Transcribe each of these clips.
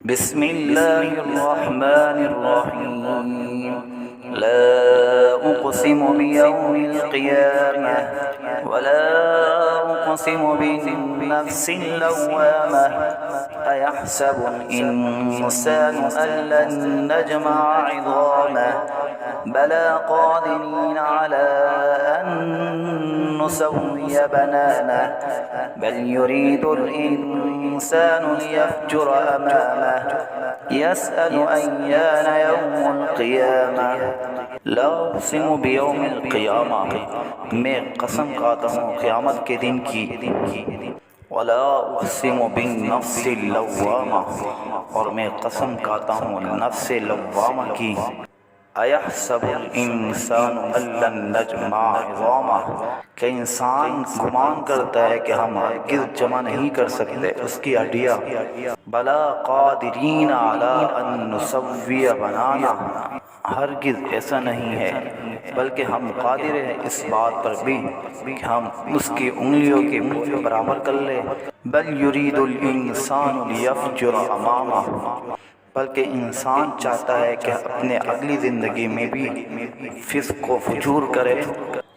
بسم الله الرحمن الرحيم. لا أقسم بيوم القيامة ولا أقسم بالنفس اللوامة. أيحسب الإنسان أن لن نجمع عظامه بلى قادرين على أن نسوي بنانه بل يريد الإنسان ليفجر أمامه يسأل أيان يوم القيامة. لا اقسم بیوم القیامہ، میں قسم کھاتا ہوں قیامت کے دن کی. ولا اقسم بالنفس اللوامہ، اور میں قسم کھاتا ہوں نفس لوامہ کی. ایحسب الانسان ان لن نجمع عظامہ، کہ انسان گمان کرتا ہے کہ ہم ہرگز جمع نہیں کر سکتے اس کی ہڈیاں. بلا قادرین علی ان نسوی بنانہ، ہرگز ایسا نہیں ہے بلکہ ہم قادر ہیں اس بات پر بھی کہ ہم اس کی انگلیوں کے برابر کر لیں. بل یرید الانسان لیفجر امامہ، بلکہ انسان چاہتا ہے کہ اپنے اگلی زندگی میں بھی فسق و فجور کرے.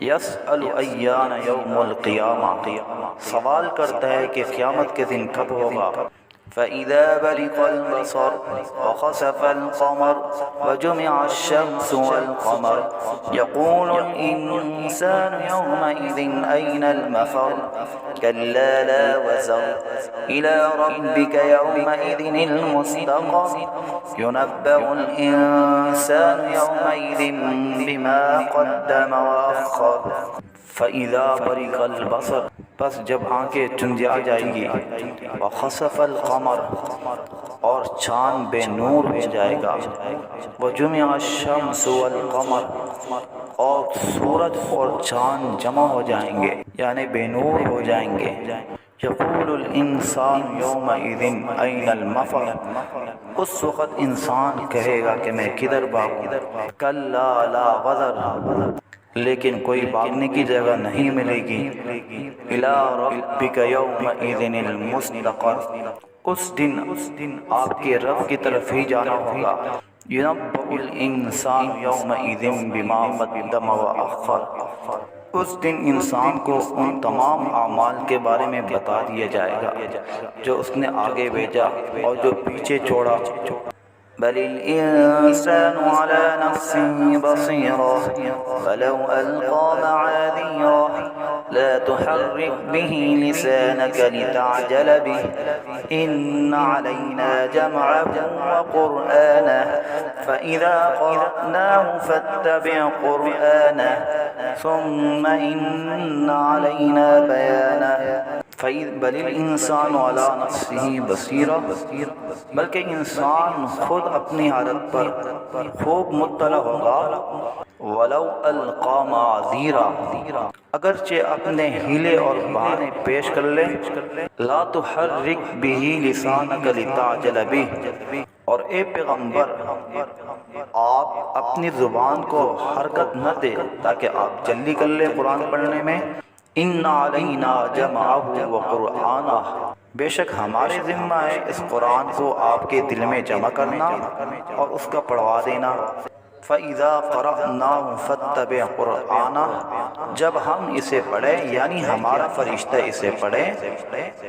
یسأل ایان یوم القیامہ، سوال کرتا ہے کہ قیامت کے دن کب ہوگا. فَإِذَا بَرِقَ الْبَصَرُ وَخَسَفَ الْقَمَرُ وَجُمِعَ الشَّمْسُ وَالْقَمَرُ يَقُولُ الْإِنسَانُ يَوْمَئِذٍ أَيْنَ الْمَفَرُّ كَلَّا لَا وَزَرَ إِلَى رَبِّكَ يَوْمَئِذٍ الْمُسْتَقَرُّ يُنَبَّأُ الْإِنسَانُ يَوْمَئِذٍ بِمَا قَدَّمَ وَأَخَّرَ. فَإِذَا بَرِقَ الْبَصَرُ، بس جب آنکھیں چنجھا جائیں گی. وَخَسَفَ الْقَمَرُ، اور چاند بے نور ہو جائے گا. وَجُمِعَ الشَّمْسُ وَالْقَمَرُ، اور سورج اور چاند جمع ہو جائیں گے یعنی بے نور ہو جائیں گے. یقول الانسان یومئذ این المفر، اس وقت انسان کہے گا کہ میں کدھر بھاگوں. کلا لا وزر، لیکن کوئی بھاگنے کی جگہ نہیں ملے گی. الی ربک یومئذ المستقر، اس دن آپ کے رب کی طرف ہی جانا ہوگا. ینبأ الانسان یومئذ بما قدم وأخر، اس دن انسان کو ان تمام اعمال کے بارے میں بتا دیا جائے گا جو اس نے آگے بھیجا اور جو پیچھے چھوڑا. بل الإنسان على نفسه بصيرة ولو ألقى معاذيره لا تحرك به لسانك لتعجل به إن علينا جمعه وقرآنه فإذا قرأناه فاتبع قرآنه ثم إن علينا بيانه. بل الانسان علی نفسہ بصیرہ، بلکہ انسان خود اپنی حالت پر خوب مطلع ہوگا. ولو القی معاذیرا، اگرچہ اپنے حیلے اور بہانے پیش کر لے. لا تحرک بہ لسانک لتعجل بہ، اور اے پیغمبر آپ اپنی زبان کو حرکت نہ دے تاکہ آپ جلدی کر لیں قرآن پڑھنے میں. ان علینا جمعہ وقرآنہ، بے شک ہمارے ذمہ ہے اس قرآن کو آپ کے دل میں جمع کرنا اور اس کا پڑھوا دینا. فَإِذَا قَرَأْنَاهُ فَاتَّبِعْ قُرْآنَهُ، جب ہم اسے پڑھیں یعنی ہمارا فرشتہ اسے پڑھے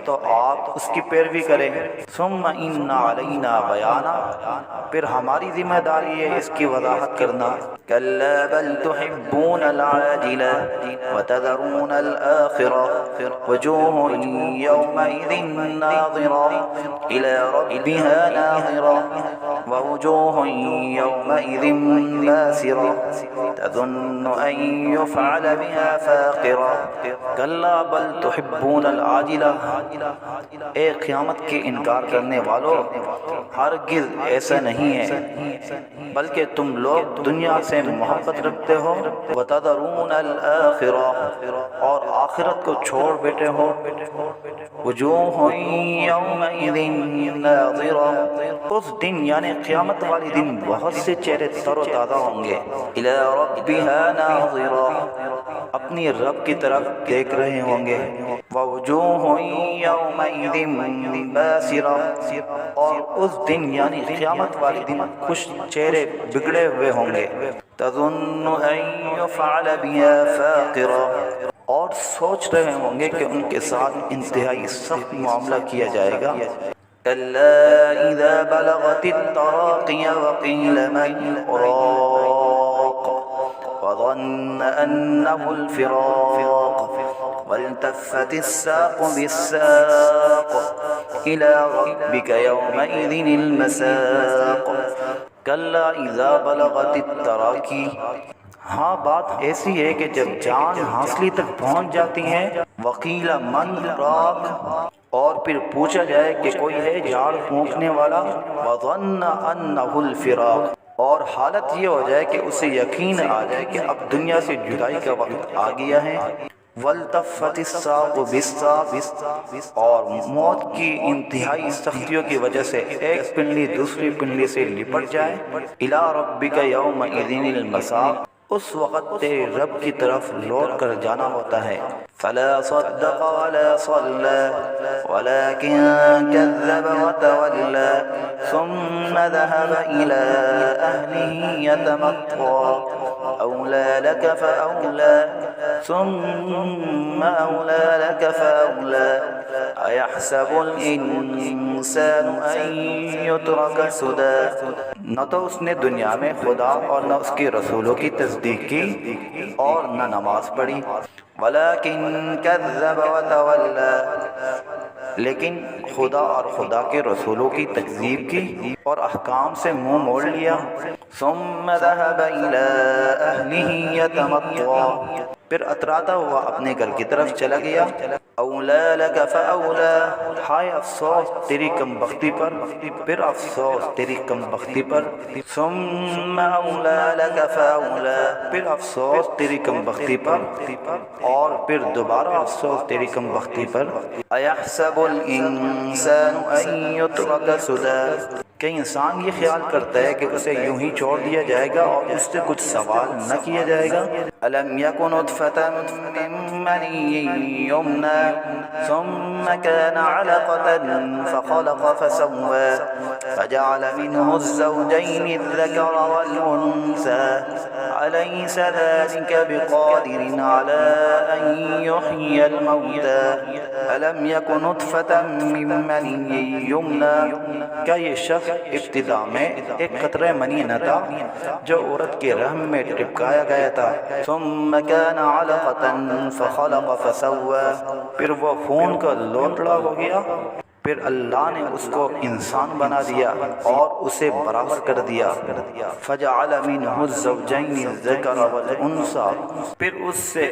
تو آپ اس کی پیروی کریں. ثُمَّ إِنَّ عَلَيْنَا بَيَانَهُ، پھر ہماری ذمہ داری ہے اس کی وضاحت کرنا. كَلَّا بَلْ تُحِبُّونَ الْعَاجِلَةَ وَتَذَرُونَ الْآخِرَةَ وُجُوهٌ يَوْمَئِذٍ نَاظِرَةٌ إِلَى رَبِّهَا نَاظِرَةٌ وَوُجُوهٌ يَوْمَئِذٍ باسرة تظن أن يفعل بها فاقرة. كلا بل تحبون العاجلة، اے قیامت کے انکار کرنے والو ہرگز ایسا نہیں ہے بلکہ تم لوگ دنیا سے سے محبت رکھتے ہو، وتذرون الآخرہ اور آخرت کو چھوڑ بیٹھے ہو، وجوہ یومئذ ناظرہ اس دن یعنی قیامت والی دن بہت سے چہرے تر و تازہ ہوں گے، الی ربها ناظرہ اپنی رب کی طرف دیکھ رہے ہوں گے، ووجوہ یومئذ باسرہ اور اس دن یعنی قیامت والی دن کچھ چہرے بگڑے ہوئے ہوں گے، تظن ان یفعل بها فاقرہ اور سوچ رہے ہوں گے کہ ان کے ساتھ انتہائی سخت معاملہ کیا جائے گا، كلا إذا بلغت التراقي وقيل من راق وظن أنه الفراق والتفت الساق بالساق إلى ربك يومئذ المساق كلا إذا بلغت التراقي ہاں بات ایسی ہے کہ جب جان حاصلی تک پہنچ جاتی ہے، وقیل من راق اور پھر پوچھا جائے کہ کوئی ہے جھاڑ پھونکنے والا، وظن انہ الفراق اور حالت یہ ہو جائے کہ اسے یقین آ جائے کہ اب دنیا سے جدائی کا وقت آ گیا ہے، والتفت الساق بالساق اور موت کی انتہائی سختیوں کی وجہ سے ایک پنڈلی دوسری پنڈلی سے لپٹ جائے، الی ربک یومئذ المساق اس وقت تیرے رب کی طرف لوٹ کر جانا ہوتا ہے، فلا صدق ولا صلى ولكن كذب وتولى ثم ذهب إلى أهله يتمطى أولى لك فأولى ثم أولى لك فأولى أيحسب الإنسان أن يترك سدى نہ تو اس نے دنیا میں خدا اور نہ اس کے رسولوں کی تصدیق کی اور نہ نماز پڑھی، ولیکن کذب وتولی لیکن خدا اور خدا کے رسولوں کی تکذیب کی اور احکام سے منہ موڑ لیا، ثم ذهب إلى أهله يتمطى پھر اتراتا ہوا اپنے گھر کی طرف چلا گیا، اولا لک فاولا ہائے افسوس تیری کم بختی پر، پھر افسوس تیری کم بختی پر، ثم اولا لک فاولا پھر افسوس تیری کم بختی پر اور پھر دوبارہ افسوس تیری کم بختی پر، ایحسب الانسان ان یترک سدی کہ انسان یہ خیال کرتا ہے کہ اسے یوں ہی چھوڑ دیا جائے گا اور اس سے کچھ سوال نہ کیا جائے گا، الم یکن نطفة من منی یمنی ثم كان علقة فخلق فسوى فجعل منه الزوجين الذكر والأنثى أليس ذلك بقادر على أن يحيي الموتى الم یکن نطفة من منی یمنی کیا یہ شخص ابتدا میں ایک قطرہ منی نہ تھا جو عورت کے رحم میں ٹپکایا گیا تھا، ثم كان علقة فخلق فسوى پھر وہ خون کا لوتڑا ہو گیا، پھر اللہ نے اس کو انسان بنا دیا اور اسے برابر کر دیا، فجعل منه الزوجين الذكر والانثى پھر اس سے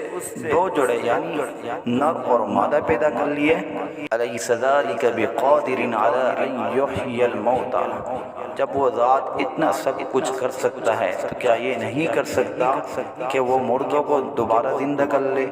دو جوڑے یعنی نر اور مادہ پیدا کر لیے، الیس ذلک بقادر علی ان یحیی الموتى جب وہ ذات اتنا سب کچھ کر سکتا ہے تو کیا یہ نہیں کر سکتا کہ وہ مردوں کو دوبارہ زندہ کر لے؟